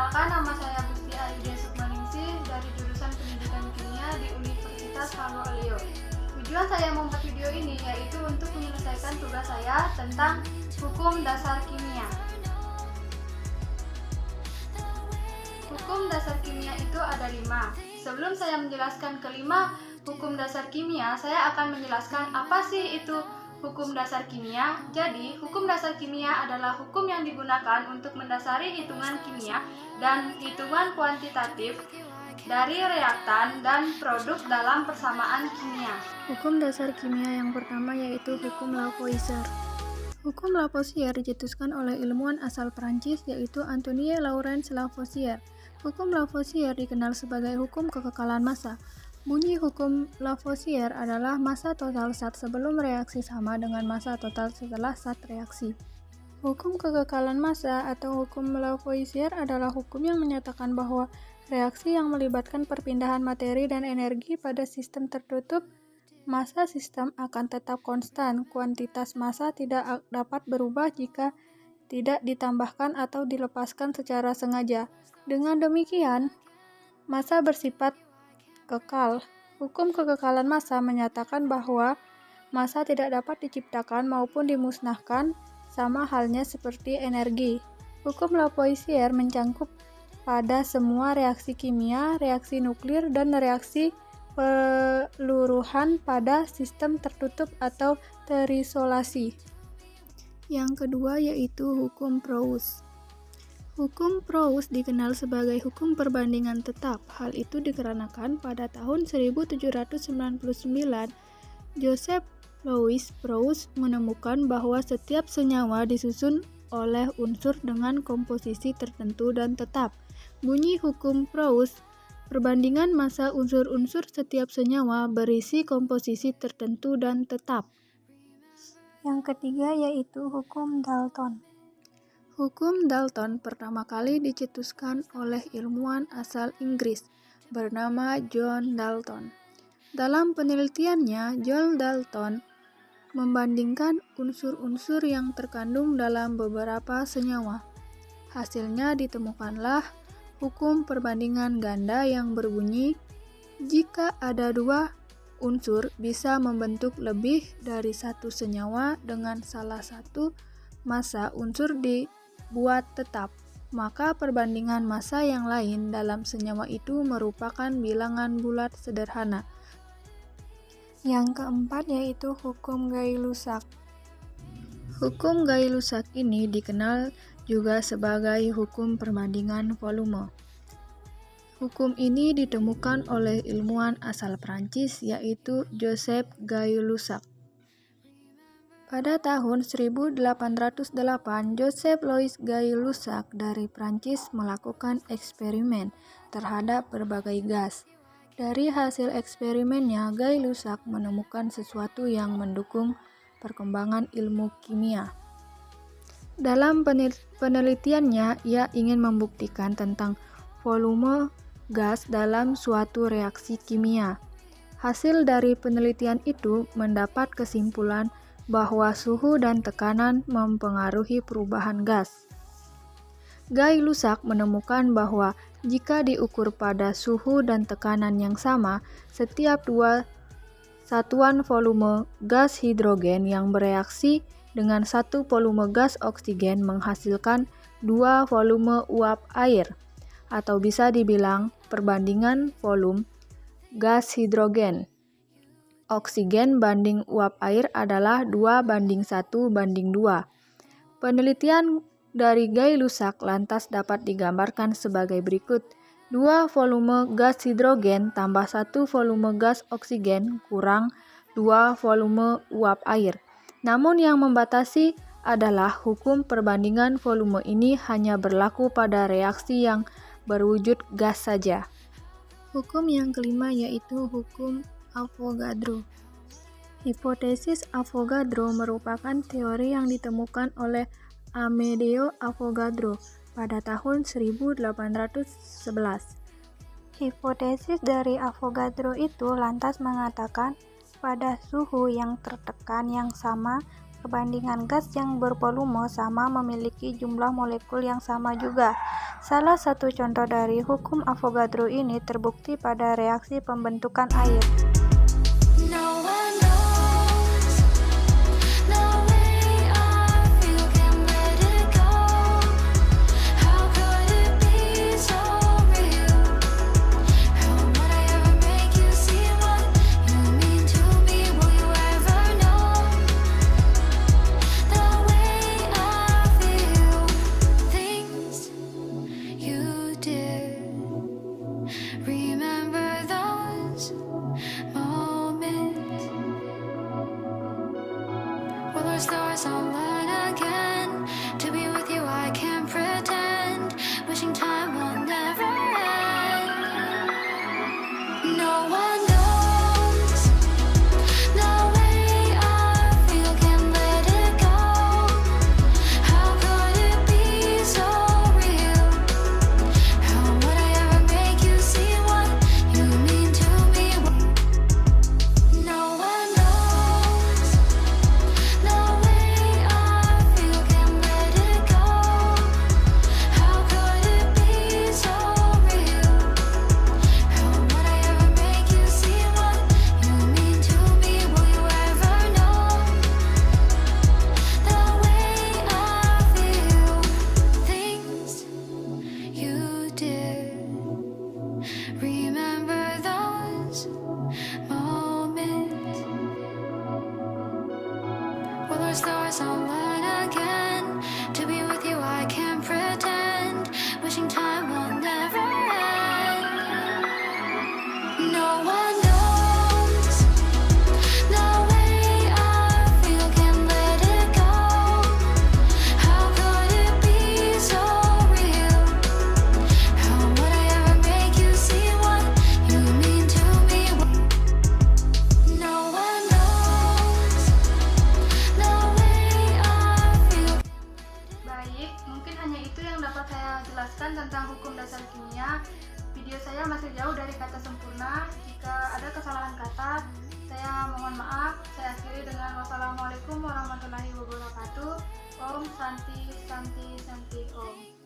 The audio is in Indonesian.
Perkenalkan, nama saya Gusti Aida Sukmaningsih dari jurusan Pendidikan Kimia di Universitas Halu Oleo. Tujuan saya membuat video ini yaitu untuk menyelesaikan tugas saya tentang hukum dasar kimia. Hukum dasar kimia itu ada 5. Sebelum saya menjelaskan kelima hukum dasar kimia, saya akan menjelaskan apa sih itu hukum dasar kimia. Jadi, hukum dasar kimia adalah hukum yang digunakan untuk mendasari hitungan kimia dan hitungan kuantitatif dari reaktan dan produk dalam persamaan kimia. Hukum dasar kimia yang pertama yaitu hukum Lavoisier. Hukum Lavoisier dicetuskan oleh ilmuwan asal Prancis yaitu Antoine Lawrence Lavoisier. Hukum Lavoisier dikenal sebagai hukum kekekalan massa. Bunyi hukum Lavoisier adalah massa total zat sebelum reaksi sama dengan massa total setelah zat reaksi. Hukum kekekalan massa atau hukum Lavoisier adalah hukum yang menyatakan bahwa reaksi yang melibatkan perpindahan materi dan energi pada sistem tertutup, massa sistem akan tetap konstan. Kuantitas massa tidak dapat berubah jika tidak ditambahkan atau dilepaskan secara sengaja. Dengan demikian, massa bersifat kekal. Hukum kekekalan massa menyatakan bahwa massa tidak dapat diciptakan maupun dimusnahkan, sama halnya seperti energi. Hukum Lavoisier mencakup pada semua reaksi kimia, reaksi nuklir, dan reaksi peluruhan pada sistem tertutup atau terisolasi. Yang kedua yaitu hukum Proust. Hukum Proust dikenal sebagai hukum perbandingan tetap. Hal itu dikarenakan pada tahun 1799, Joseph Louis Proust menemukan bahwa setiap senyawa disusun oleh unsur dengan komposisi tertentu dan tetap. Bunyi hukum Proust, perbandingan massa unsur-unsur setiap senyawa berisi komposisi tertentu dan tetap. Yang ketiga yaitu hukum Dalton. Hukum Dalton pertama kali dicetuskan oleh ilmuwan asal Inggris bernama John Dalton. Dalam penelitiannya, John Dalton membandingkan unsur-unsur yang terkandung dalam beberapa senyawa. Hasilnya ditemukanlah hukum perbandingan ganda yang berbunyi, jika ada dua unsur bisa membentuk lebih dari satu senyawa dengan salah satu massa unsur dibuat tetap, maka perbandingan massa yang lain dalam senyawa itu merupakan bilangan bulat sederhana. Yang keempat yaitu hukum Gay-Lussac. Hukum Gay-Lussac ini dikenal juga sebagai hukum perbandingan volume. Hukum ini ditemukan oleh ilmuwan asal Prancis yaitu Joseph Gay-Lussac. Pada tahun 1808, Joseph Louis Gay-Lussac dari Prancis melakukan eksperimen terhadap berbagai gas. Dari hasil eksperimennya, Gay-Lussac menemukan sesuatu yang mendukung perkembangan ilmu kimia. Dalam penelitiannya, ia ingin membuktikan tentang volume gas dalam suatu reaksi kimia. Hasil dari penelitian itu mendapat kesimpulan bahwa suhu dan tekanan mempengaruhi perubahan gas. Gay-Lussac menemukan bahwa jika diukur pada suhu dan tekanan yang sama, setiap dua satuan volume gas hidrogen yang bereaksi dengan satu volume gas oksigen menghasilkan dua volume uap air, atau bisa dibilang perbandingan volume gas hidrogen oksigen banding uap air adalah 2:1:2. Penelitian dari Gay-Lussac lantas dapat digambarkan sebagai berikut. 2 volume gas hidrogen tambah 1 volume gas oksigen kurang 2 volume uap air. Namun yang membatasi adalah hukum perbandingan volume ini hanya berlaku pada reaksi yang berwujud gas saja. Hukum yang kelima yaitu hukum Avogadro. Hipotesis Avogadro merupakan teori yang ditemukan oleh Amedeo Avogadro pada tahun 1811. Hipotesis dari Avogadro itu lantas mengatakan pada suhu yang tertekan yang sama, perbandingan gas yang bervolume sama memiliki jumlah molekul yang sama juga. Salah satu contoh dari hukum Avogadro ini terbukti pada reaksi pembentukan air. Stars online again. To be with you I can't pretend. Wishing time will never end. No one knows the way I feel, can't let it go. How could it be so real? How would I ever make you see what you mean to me? No one knows the way I feel, can't let it go. How could it be so real? How would I ever make you see what you mean to me? Will you ever know the way I feel? Things you did. Remember those moments. Will our stars align again? To be with you I can't pretend. Wishing time will never end. No one knows the way I feel, can't let it go. How could it be so real? How would I ever make you see what you mean to me? No one knows the way I feel. Baik, mungkin hanya itu yang dapat saya jelaskan tentang hukum dasar kimia. Video saya masih jauh dari kata sempurna. Jika ada kesalahan kata, saya mohon maaf. Saya akhiri dengan wassalamualaikum warahmatullahi wabarakatuh. Om Santi Santi Santi Om.